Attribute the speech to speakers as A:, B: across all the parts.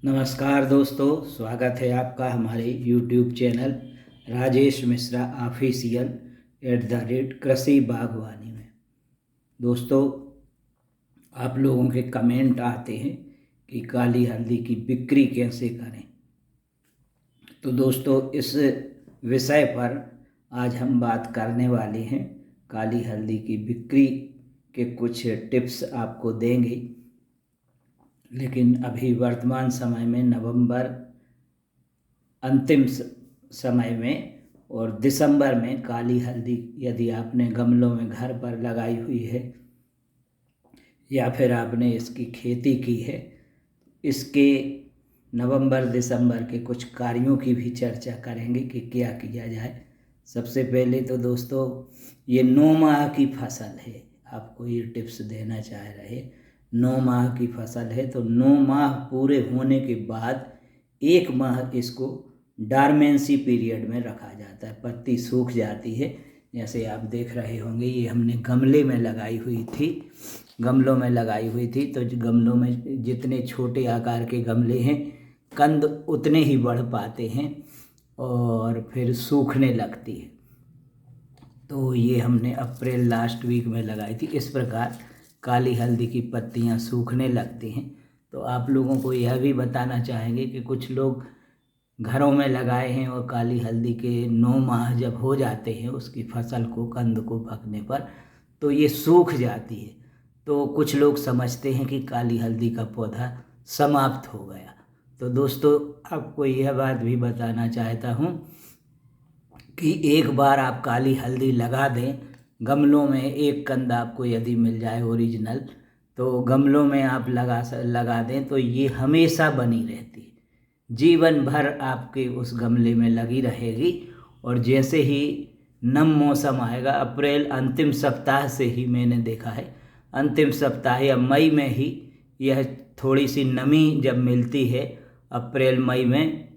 A: नमस्कार दोस्तों, स्वागत है आपका हमारे YouTube channel Rajesh Mishra official @कृषि बागवानी में। दोस्तों, आप लोगों के कमेंट आते हैं कि काली हल्दी की बिक्री कैसे करें। तो दोस्तों, इस विषय पर आज हम बात करने वाले हैं। काली हल्दी की बिक्री के कुछ टिप्स आपको देंगे। लेकिन अभी वर्तमान समय में नवंबर अंतिम समय में और दिसंबर में काली हल्दी यदि आपने गमलों में घर पर लगाई हुई है या फिर आपने इसकी खेती की है, इसके नवंबर दिसंबर के कुछ कार्यों की भी चर्चा करेंगे कि क्या किया जाए। सबसे पहले तो दोस्तों, ये 9 माह की फसल है। आपको ये टिप्स देना चाह रहे, 9 माह की फसल है तो 9 माह पूरे होने के बाद 1 माह इसको डार्मेंसी पीरियड में रखा जाता है। पत्ती सूख जाती है, जैसे आप देख रहे होंगे। ये हमने गमले में लगाई हुई थी, गमलों में लगाई हुई थी। तो गमलों में जितने छोटे आकार के गमले हैं, कंद उतने ही बढ़ पाते हैं और फिर सूखने लगती है। तो ये हमने अप्रैल लास्ट वीक में लगाई थी। इस प्रकार काली हल्दी की पत्तियां सूखने लगती हैं। तो आप लोगों को यह भी बताना चाहेंगे कि कुछ लोग घरों में लगाए हैं और काली हल्दी के 9 माह जब हो जाते हैं उसकी फसल को, कंद को पकने पर, तो ये सूख जाती है। तो कुछ लोग समझते हैं कि काली हल्दी का पौधा समाप्त हो गया। तो दोस्तों, आपको यह बात भी बताना चाहता हूँ कि एक बार आप काली हल्दी लगा दें गमलों में, एक कंद आपको यदि मिल जाए ओरिजिनल, तो गमलों में आप लगा दें तो ये हमेशा बनी रहती है, जीवन भर आपके उस गमले में लगी रहेगी। और जैसे ही नम मौसम आएगा, अप्रैल अंतिम सप्ताह से ही मैंने देखा है, अंतिम सप्ताह या मई में ही यह थोड़ी सी नमी जब मिलती है, अप्रैल मई में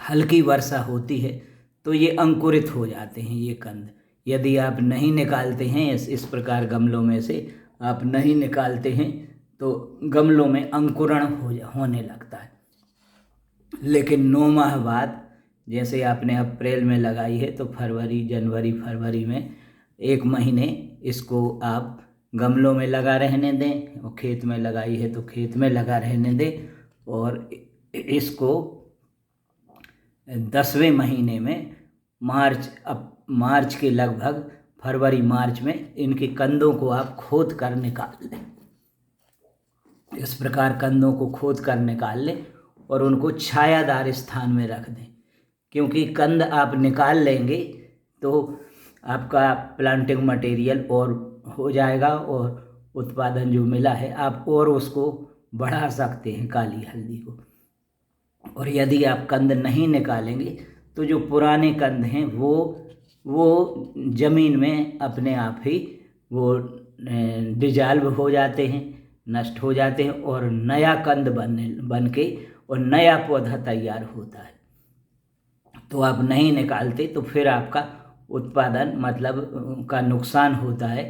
A: हल्की वर्षा होती है, तो ये अंकुरित हो जाते हैं ये कंद। यदि आप नहीं निकालते हैं इस प्रकार गमलों में से आप नहीं निकालते हैं तो गमलों में अंकुरण होने लगता है। लेकिन 9 माह बाद, जैसे आपने अप्रैल में लगाई है, तो फरवरी, जनवरी, फरवरी में 1 महीने इसको आप गमलों में लगा रहने दें, और खेत में लगाई है तो खेत में लगा रहने दें। और इसको 10वें महीने में मार्च के लगभग, फरवरी मार्च में इनके कंदों को आप खोद कर निकाल लें। इस प्रकार कंदों को खोद कर निकाल लें और उनको छायादार स्थान में रख दें, क्योंकि कंद आप निकाल लेंगे तो आपका प्लांटिंग मटेरियल और हो जाएगा और उत्पादन जो मिला है आप और उसको बढ़ा सकते हैं काली हल्दी को। और यदि आप कंद नहीं निकालेंगे तो जो पुराने कंद हैं वो ज़मीन में अपने आप ही वो डिजॉल्व हो जाते हैं, नष्ट हो जाते हैं और नया कंद बन के और नया पौधा तैयार होता है। तो आप नहीं निकालते तो फिर आपका उत्पादन मतलब का नुकसान होता है।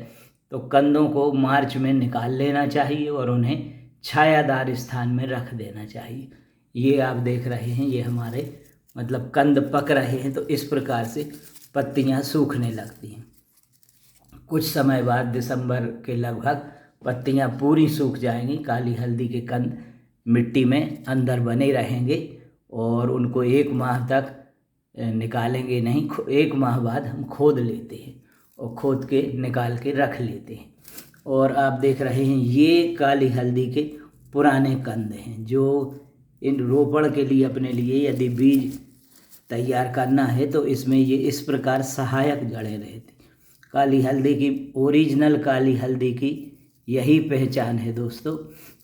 A: तो कंदों को मार्च में निकाल लेना चाहिए और उन्हें छायादार स्थान में रख देना चाहिए। ये आप देख रहे हैं, ये हमारे मतलब कंद पक रहे हैं, तो इस प्रकार से पत्तियां सूखने लगती हैं। कुछ समय बाद दिसंबर के लगभग पत्तियां पूरी सूख जाएंगी, काली हल्दी के कंद मिट्टी में अंदर बने रहेंगे और उनको 1 माह तक निकालेंगे नहीं। 1 माह बाद हम खोद लेते हैं और खोद के निकाल के रख लेते हैं। और आप देख रहे हैं ये काली हल्दी के पुराने कंद हैं, जो इन रोपण के लिए अपने लिए यदि बीज तैयार करना है तो इसमें ये इस प्रकार सहायक जड़ें रहती। काली हल्दी की, ओरिजिनल काली हल्दी की यही पहचान है दोस्तों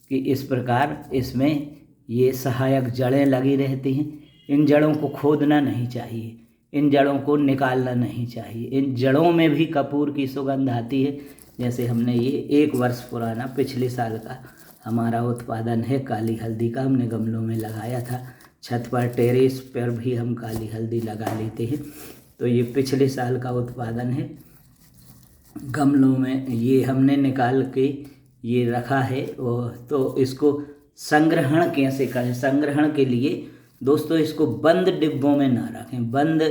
A: कि इस प्रकार इसमें ये सहायक जड़ें लगी रहती हैं। इन जड़ों को खोदना नहीं चाहिए, इन जड़ों को निकालना नहीं चाहिए। इन जड़ों में भी कपूर की सुगंध आती है। जैसे हमने ये 1 वर्ष पुराना पिछले साल का हमारा उत्पादन है काली हल्दी का, हमने गमलों में लगाया था। छत पर, टेरेस पर भी हम काली हल्दी लगा लेते हैं। तो ये पिछले साल का उत्पादन है। गमलों में ये हमने निकाल के ये रखा है। तो इसको संग्रहण कैसे करें। संग्रहण के लिए दोस्तों इसको बंद डिब्बों में ना रखें। बंद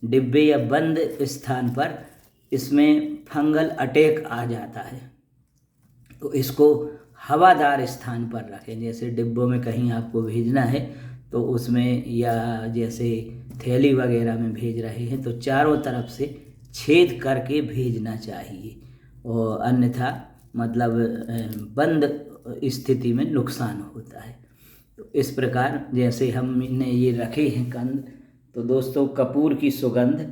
A: डिब्बे या बंद स्थान पर इसमें फंगल अटैक आ जाता है, तो इसको हवादार स्थान पर रखें। जैसे डिब्बों में कहीं आपको भेजना है तो उसमें, या जैसे थैली वगैरह में भेज रहे हैं तो चारों तरफ से छेद करके भेजना चाहिए, और अन्यथा मतलब बंद स्थिति में नुकसान होता है। तो इस प्रकार जैसे हमने ये रखे हैं कंद, तो दोस्तों कपूर की सुगंध,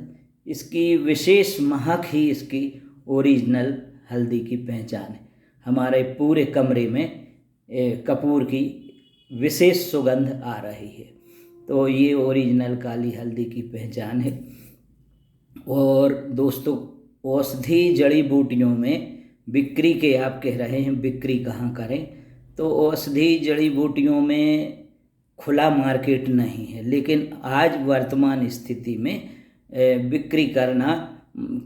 A: इसकी विशेष महक ही इसकी ओरिजिनल हल्दी की पहचान है। हमारे पूरे कमरे में कपूर की विशेष सुगंध आ रही है, तो ये ओरिजिनल काली हल्दी की पहचान है। और दोस्तों औषधि जड़ी बूटियों में बिक्री के, आप कह रहे हैं बिक्री कहाँ करें, तो औषधि जड़ी बूटियों में खुला मार्केट नहीं है, लेकिन आज वर्तमान स्थिति में बिक्री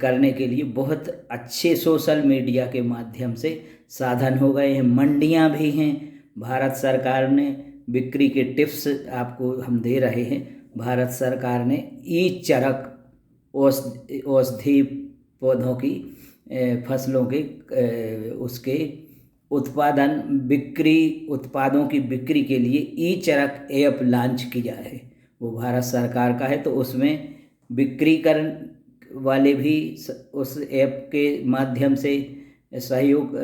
A: करने के लिए बहुत अच्छे सोशल मीडिया के माध्यम से साधन हो गए हैं। मंडियां भी हैं, भारत सरकार ने बिक्री के टिप्स आपको हम दे रहे हैं। भारत सरकार ने ई चरक औषधि पौधों की फसलों के उसके उत्पादों की बिक्री के लिए ई चरक ऐप लॉन्च किया है, वो भारत सरकार का है। तो उसमें बिक्री वाले भी उस ऐप के माध्यम से सहयोग,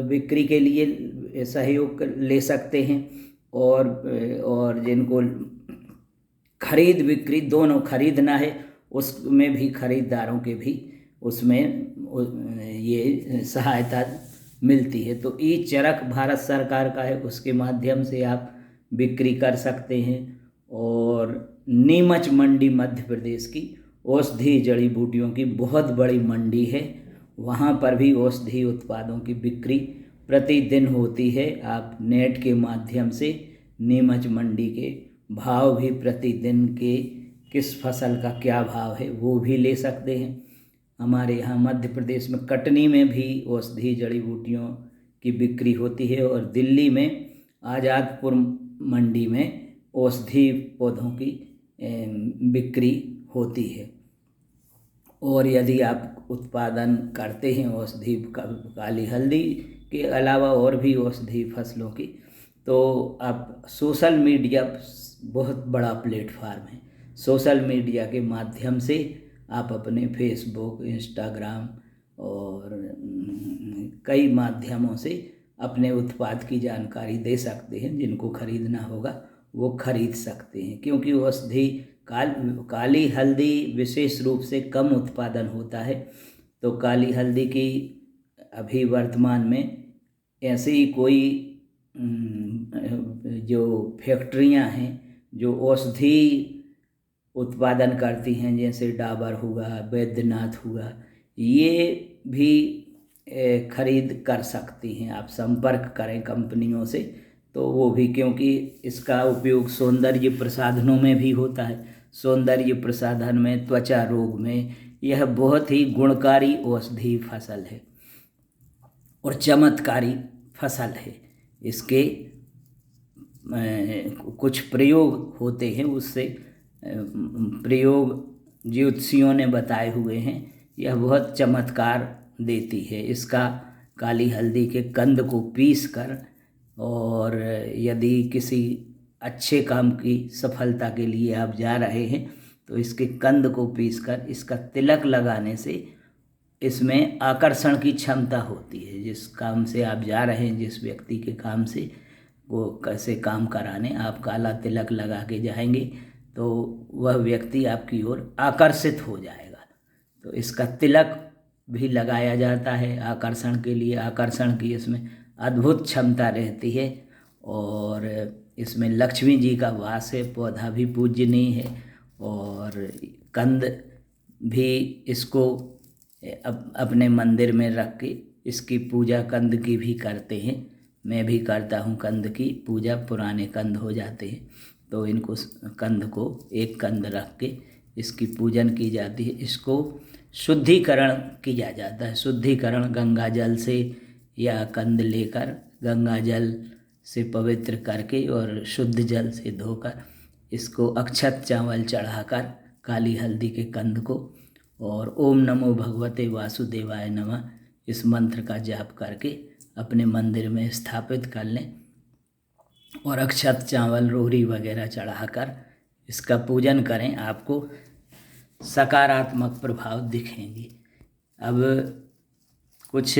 A: बिक्री के लिए सहयोग ले सकते हैं, और जिनको खरीद बिक्री दोनों खरीदना है उसमें भी खरीदारों के भी उसमें ये सहायता मिलती है। तो ई चरक भारत सरकार का है, उसके माध्यम से आप बिक्री कर सकते हैं। और नीमच मंडी मध्य प्रदेश की औषधि जड़ी बूटियों की बहुत बड़ी मंडी है, वहाँ पर भी औषधि उत्पादों की बिक्री प्रतिदिन होती है। आप नेट के माध्यम से नीमच मंडी के भाव भी प्रतिदिन के, किस फसल का क्या भाव है वो भी ले सकते हैं। हमारे यहाँ मध्य प्रदेश में कटनी में भी औषधि जड़ी बूटियों की बिक्री होती है, और दिल्ली में आज़ादपुर मंडी में औषधि पौधों की बिक्री होती है। और यदि आप उत्पादन करते हैं औषधि काली हल्दी के अलावा और भी औषधि फसलों की, तो आप सोशल मीडिया बहुत बड़ा प्लेटफार्म है। सोशल मीडिया के माध्यम से आप अपने फेसबुक, इंस्टाग्राम और कई माध्यमों से अपने उत्पाद की जानकारी दे सकते हैं। जिनको खरीदना होगा वो खरीद सकते हैं, क्योंकि औषधि काली हल्दी विशेष रूप से कम उत्पादन होता है। तो काली हल्दी की अभी वर्तमान में ऐसे ही कोई जो फैक्ट्रियां हैं जो औषधि उत्पादन करती हैं, जैसे डाबर हुआ, बैद्यनाथ हुआ, ये भी खरीद कर सकती हैं। आप संपर्क करें कंपनियों से, तो वो भी, क्योंकि इसका उपयोग सौंदर्य प्रसाधनों में भी होता है। सौंदर्य प्रसाधन में, त्वचा रोग में यह बहुत ही गुणकारी औषधि फसल है और चमत्कारी फसल है। इसके कुछ प्रयोग होते हैं, उससे प्रयोग ज्योतिषियों ने बताए हुए हैं, यह बहुत चमत्कार देती है। इसका काली हल्दी के कंद को पीस कर, और यदि किसी अच्छे काम की सफलता के लिए आप जा रहे हैं तो इसके कंद को पीसकर इसका तिलक लगाने से इसमें आकर्षण की क्षमता होती है। जिस काम से आप जा रहे हैं, जिस व्यक्ति के काम से, वो कैसे काम कराने, आप काला तिलक लगा के जाएंगे तो वह व्यक्ति आपकी ओर आकर्षित हो जाएगा। तो इसका तिलक भी लगाया जाता है आकर्षण के लिए। आकर्षण की इसमें अद्भुत क्षमता रहती है, और इसमें लक्ष्मी जी का वास है। पौधा भी पूजनीय है, और कंद भी इसको अपने मंदिर में रख के इसकी पूजा कंद की भी करते हैं। मैं भी करता हूँ कंद की पूजा, पुराने कंद हो जाते हैं तो इनको, कंद को एक कंद रख के इसकी पूजन की जाती है। इसको शुद्धिकरण किया जाता है। शुद्धिकरण गंगा जल से, या कंद लेकर गंगा जल से पवित्र करके और शुद्ध जल से धोकर इसको अक्षत चावल चढ़ाकर काली हल्दी के कंद को और ओम नमो भगवते वासुदेवाय नमः इस मंत्र का जाप करके अपने मंदिर में स्थापित कर लें और अक्षत चावल रोहरी वगैरह चढ़ाकर इसका पूजन करें। आपको सकारात्मक प्रभाव दिखेंगे। अब कुछ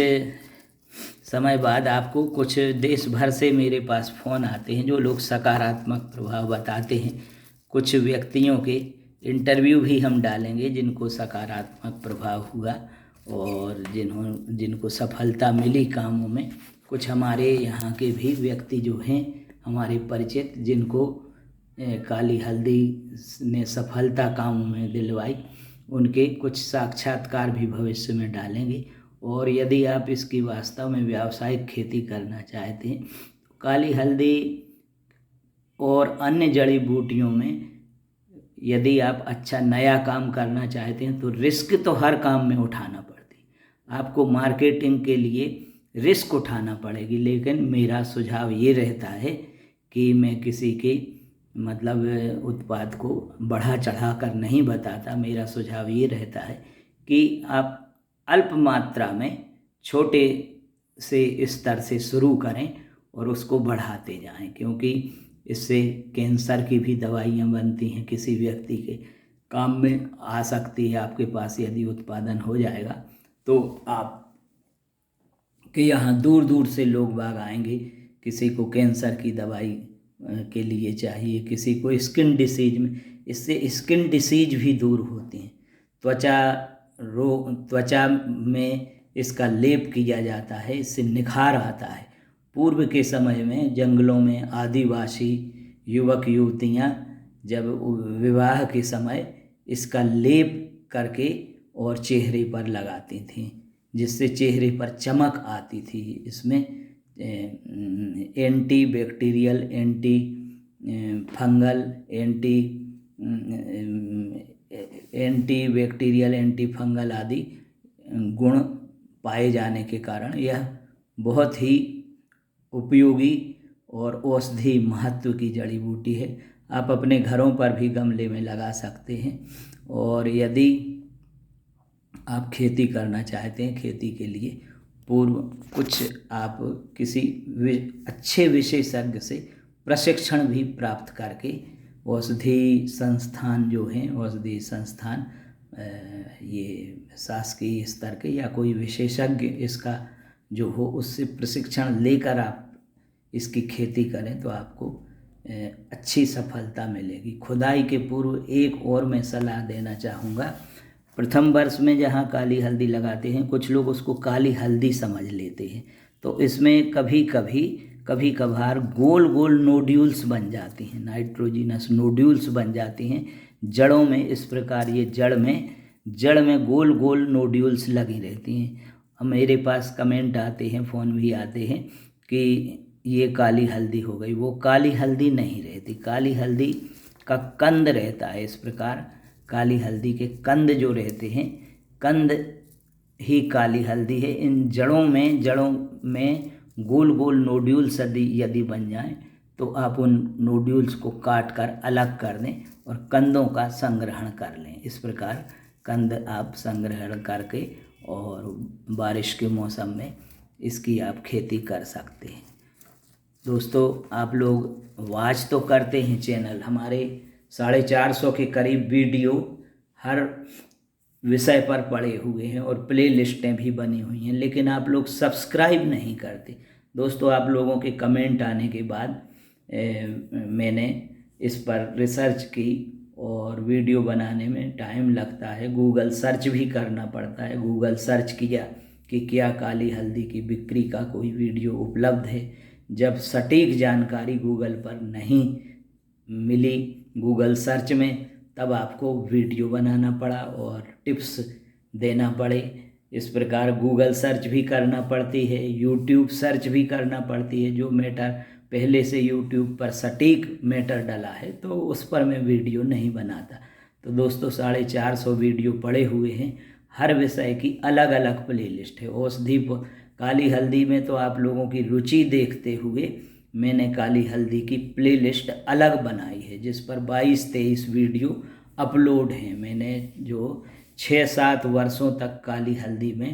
A: समय बाद आपको कुछ देश भर से मेरे पास फ़ोन आते हैं जो लोग सकारात्मक प्रभाव बताते हैं। कुछ व्यक्तियों के इंटरव्यू भी हम डालेंगे जिनको सकारात्मक प्रभाव हुआ और जिनको सफलता मिली कामों में। कुछ हमारे यहाँ के भी व्यक्ति जो हैं हमारे परिचित जिनको काली हल्दी ने सफलता कामों में दिलवाई, उनके कुछ साक्षात्कार भी भविष्य में डालेंगे। और यदि आप इसकी वास्तव में व्यावसायिक खेती करना चाहते हैं तो काली हल्दी और अन्य जड़ी बूटियों में यदि आप अच्छा नया काम करना चाहते हैं तो रिस्क तो हर काम में उठाना पड़ती है। आपको मार्केटिंग के लिए रिस्क उठाना पड़ेगी, लेकिन मेरा सुझाव ये रहता है कि मैं किसी के मतलब उत्पाद को बढ़ा चढ़ा कर नहीं बताता। मेरा सुझाव ये रहता है कि आप अल्प मात्रा में छोटे से स्तर से शुरू करें और उसको बढ़ाते जाएं, क्योंकि इससे कैंसर की भी दवाइयाँ बनती हैं। किसी व्यक्ति के काम में आ सकती है। आपके पास यदि उत्पादन हो जाएगा तो आप के यहाँ दूर दूर से लोग बाग आएंगे। किसी को कैंसर की दवाई के लिए चाहिए, किसी को स्किन डिसीज में, इससे स्किन डिसीज भी दूर होती हैं। त्वचा में इसका लेप किया जाता है, इससे निखार आता है। पूर्व के समय में जंगलों में आदिवासी युवक युवतियाँ जब विवाह के समय इसका लेप करके और चेहरे पर लगाती थीं, जिससे चेहरे पर चमक आती थी। इसमें एंटी बैक्टीरियल, एंटी फंगल आदि गुण पाए जाने के कारण यह बहुत ही उपयोगी और औषधि महत्व की जड़ी बूटी है। आप अपने घरों पर भी गमले में लगा सकते हैं। और यदि आप खेती करना चाहते हैं, खेती के लिए पूर्व कुछ आप किसी अच्छे विशेषज्ञ से प्रशिक्षण भी प्राप्त करके औषधि संस्थान जो हैं, औषधि संस्थान ये शासकीय स्तर के या कोई विशेषज्ञ इसका जो हो उससे प्रशिक्षण लेकर आप इसकी खेती करें तो आपको अच्छी सफलता मिलेगी। खुदाई के पूर्व एक और मैं सलाह देना चाहूँगा। प्रथम वर्ष में जहाँ काली हल्दी लगाते हैं कुछ लोग उसको काली हल्दी समझ लेते हैं, तो इसमें कभी कभार गोल गोल नोड्यूल्स बन जाती हैं, नाइट्रोजिनस नोड्यूल्स बन जाती हैं जड़ों में। इस प्रकार ये जड़ में गोल गोल नोड्यूल्स लगी रहती हैं। मेरे पास कमेंट आते हैं, फ़ोन भी आते हैं कि ये काली हल्दी हो गई। वो काली हल्दी नहीं रहती, काली हल्दी का कंद रहता है। इस प्रकार काली हल्दी के कंद जो रहते हैं, कंद ही काली हल्दी है। इन जड़ों में गोल गोल नोड्यूल्स यदि बन जाएं तो आप उन नोड्यूल्स को काट कर अलग कर दें और कंदों का संग्रहण कर लें। इस प्रकार कंद आप संग्रहण करके और बारिश के मौसम में इसकी आप खेती कर सकते हैं। दोस्तों, आप लोग वॉच तो करते हैं चैनल, हमारे 450 के करीब वीडियो हर विषय पर पड़े हुए हैं और प्ले लिस्टें भी बनी हुई हैं, लेकिन आप लोग सब्सक्राइब नहीं करते। दोस्तों, आप लोगों के कमेंट आने के बाद मैंने इस पर रिसर्च की और वीडियो बनाने में टाइम लगता है। गूगल सर्च भी करना पड़ता है। गूगल सर्च किया कि क्या काली हल्दी की बिक्री का कोई वीडियो उपलब्ध है। जब सटीक जानकारी गूगल पर नहीं मिली गूगल सर्च में, तब आपको वीडियो बनाना पड़ा और टिप्स देना पड़े। इस प्रकार गूगल सर्च भी करना पड़ती है, यूट्यूब सर्च भी करना पड़ती है। जो मैटर पहले से यूट्यूब पर सटीक मैटर डाला है तो उस पर मैं वीडियो नहीं बनाता। तो दोस्तों, 450 वीडियो पड़े हुए हैं, हर विषय की अलग अलग प्लेलिस्ट है। औषधि काली हल्दी में तो आप लोगों की रुचि देखते हुए मैंने काली हल्दी की प्लेलिस्ट अलग बनाई है, जिस पर 22-23 वीडियो अपलोड हैं। मैंने जो 6-7 वर्षों तक काली हल्दी में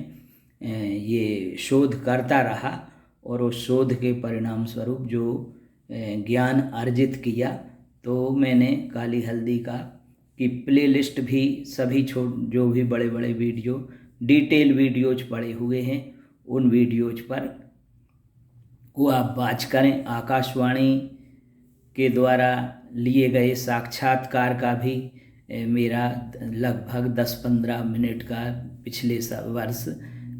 A: ये शोध करता रहा और उस शोध के परिणाम स्वरूप जो ज्ञान अर्जित किया, तो मैंने काली हल्दी की प्लेलिस्ट भी सभी जो भी बड़े बड़े वीडियो डिटेल वीडियोज पड़े हुए हैं, उन वीडियोज पर को आप वाच करें। आकाशवाणी के द्वारा लिए गए साक्षात्कार का भी मेरा लगभग 10-15 मिनट का पिछले वर्ष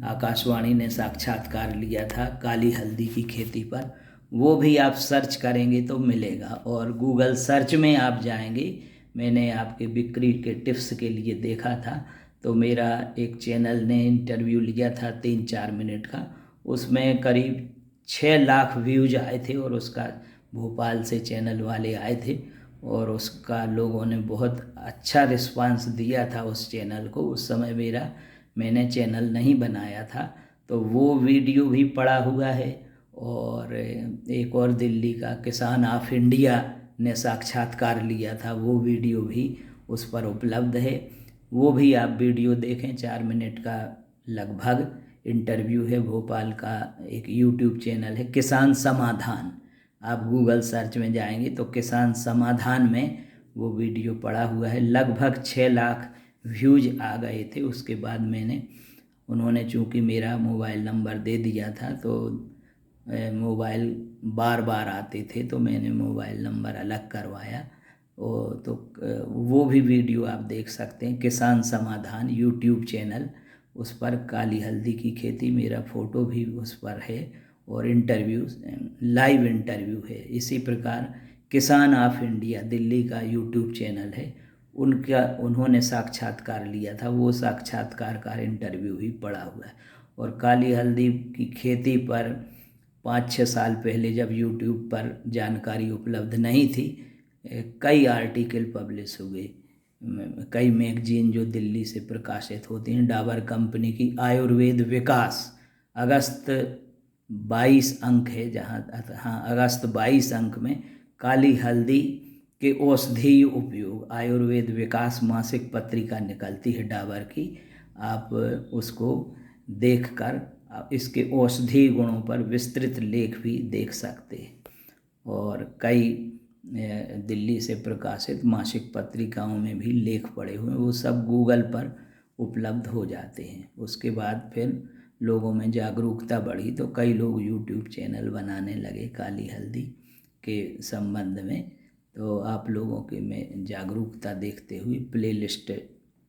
A: आकाशवाणी ने साक्षात्कार लिया था काली हल्दी की खेती पर, वो भी आप सर्च करेंगे तो मिलेगा। और गूगल सर्च में आप जाएंगे, मैंने आपके बिक्री के टिप्स के लिए देखा था, तो मेरा एक चैनल ने इंटरव्यू लिया था 3-4 मिनट का, उसमें करीब 6 लाख व्यूज आए थे और उसका भोपाल से चैनल वाले आए थे और उसका लोगों ने बहुत अच्छा रिस्पांस दिया था उस चैनल को। उस समय मैंने चैनल नहीं बनाया था, तो वो वीडियो भी पड़ा हुआ है। और एक और दिल्ली का किसान ऑफ इंडिया ने साक्षात्कार लिया था, वो वीडियो भी उस पर उपलब्ध है, वो भी आप वीडियो देखें। 4 मिनट का लगभग इंटरव्यू है। भोपाल का एक यूट्यूब चैनल है किसान समाधान, आप गूगल सर्च में जाएंगे तो किसान समाधान में वो वीडियो पड़ा हुआ है। लगभग 6 लाख व्यूज आ गए थे। उसके बाद उन्होंने चूँकि मेरा मोबाइल नंबर दे दिया था, तो मोबाइल बार बार आते थे, तो मैंने मोबाइल नंबर अलग करवाया। तो वो भी वीडियो आप देख सकते हैं, किसान समाधान यूट्यूब चैनल, उस पर काली हल्दी की खेती, मेरा फ़ोटो भी उस पर है और इंटरव्यू, लाइव इंटरव्यू है। इसी प्रकार किसान ऑफ इंडिया दिल्ली का यूट्यूब चैनल है, उन्होंने साक्षात्कार लिया था, वो साक्षात्कार का इंटरव्यू भी पड़ा हुआ है। और काली हल्दी की खेती पर 5-6 साल पहले जब यूट्यूब पर जानकारी उपलब्ध नहीं थी, कई आर्टिकल पब्लिश हुए, कई मैगजीन जो दिल्ली से प्रकाशित होती हैं। डाबर कंपनी की आयुर्वेद विकास अगस्त 22 अंक है, अगस्त 22 अंक में काली हल्दी के औषधीय उपयोग, आयुर्वेद विकास मासिक पत्रिका निकलती है डाबर की, आप उसको देखकर इसके औषधीय गुणों पर विस्तृत लेख भी देख सकते हैं। और कई दिल्ली से प्रकाशित मासिक पत्रिकाओं में भी लेख पड़े हुए हैं, वो सब गूगल पर उपलब्ध हो जाते हैं। उसके बाद फिर लोगों में जागरूकता बढ़ी, तो कई लोग यूट्यूब चैनल बनाने लगे काली हल्दी के संबंध में। तो आप लोगों के में जागरूकता देखते हुए प्लेलिस्ट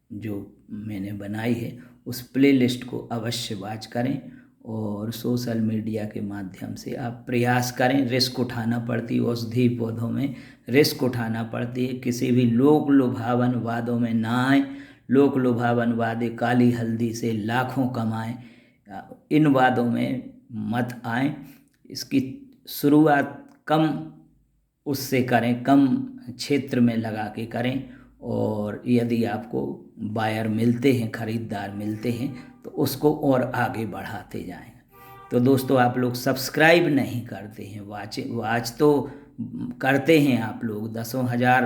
A: जो मैंने बनाई है, उस प्लेलिस्ट को अवश्य वॉच करें और सोशल मीडिया के माध्यम से आप प्रयास करें। रिस्क उठाना पड़ती है, औषधीय पौधों में रिस्क उठाना पड़ती है, किसी भी लोक लुभावन वादों में ना आए। लोक लुभावन वादे काली हल्दी से लाखों कमाएं, इन वादों में मत आएं। इसकी शुरुआत कम उससे करें, कम क्षेत्र में लगा के करें, और यदि आपको बायर मिलते हैं, खरीदार मिलते हैं, तो उसको और आगे बढ़ाते जाएं। तो दोस्तों, आप लोग सब्सक्राइब नहीं करते हैं, वाच तो करते हैं आप लोग, 10,000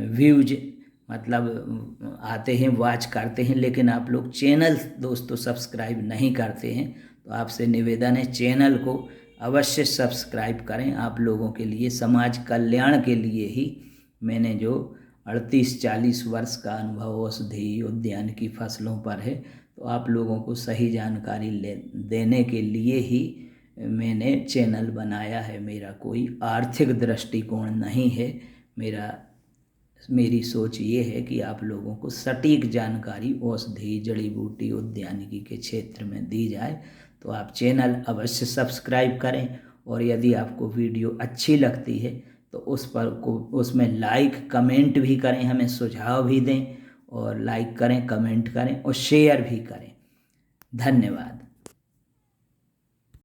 A: व्यूज मतलब आते हैं, वाच करते हैं, लेकिन आप लोग चैनल दोस्तों सब्सक्राइब नहीं करते हैं। तो आपसे निवेदन है, चैनल को अवश्य सब्सक्राइब करें। आप लोगों के लिए, समाज कल्याण के लिए ही मैंने जो 38-40 वर्ष का अनुभव औषधि उद्यान की फसलों पर है, तो आप लोगों को सही जानकारी देने के लिए ही मैंने चैनल बनाया है। मेरा कोई आर्थिक दृष्टिकोण नहीं है, मेरी सोच ये है कि आप लोगों को सटीक जानकारी औषधि, जड़ी बूटी, उद्यानिकी के क्षेत्र में दी जाए। तो आप चैनल अवश्य सब्सक्राइब करें, और यदि आपको वीडियो अच्छी लगती है तो उसमें लाइक कमेंट भी करें, हमें सुझाव भी दें, और लाइक करें, कमेंट करें और शेयर भी करें। धन्यवाद।